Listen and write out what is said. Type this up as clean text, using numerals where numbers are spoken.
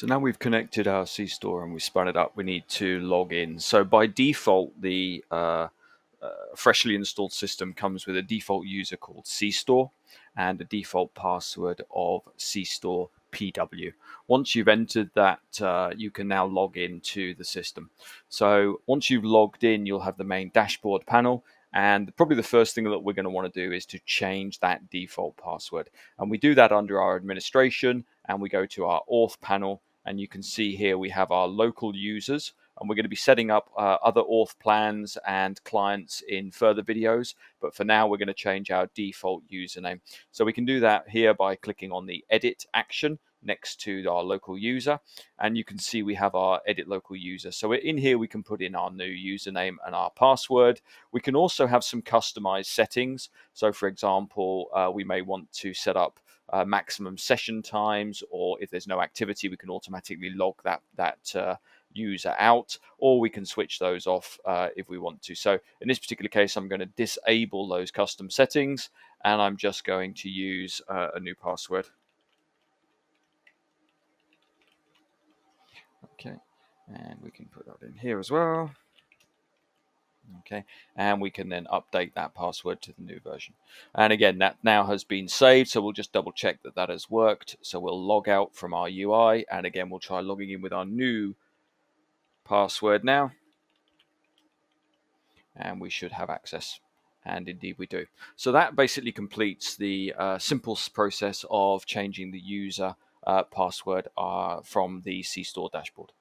So now we've connected our cStor and we spun it up, we need to log in. So by default, the freshly installed system comes with a default user called cStor and a default password of cStor_PW. Once you've entered that, you can now log into the system. So once you've logged in, you'll have the main dashboard panel. And probably the first thing that we're going to want to do is to change that default password. And we do that under our administration, and we go to our auth panel. And you can see here we have our local users, and we're going to be setting up other auth plans and clients in further videos. But for now, we're going to change our default username. So we can do that here by clicking on the edit action next to our local user, and you can see we have our edit local user. So in here we can put in our new username and our password. We can also have some customized settings. So for example, we may want to set up maximum session times, or if there's no activity, we can automatically log that user out, or we can switch those off if we want to. So in this particular case, I'm going to disable those custom settings, and I'm just going to use a new password. Okay, and we can put that in here as well. Okay, and we can then update that password to the new version. And again, that now has been saved, so we'll just double check that that has worked. So we'll log out from our UI, and again, we'll try logging in with our new password now. And we should have access. And indeed we do. So that basically completes the simple process of changing the user password from the cStor dashboard.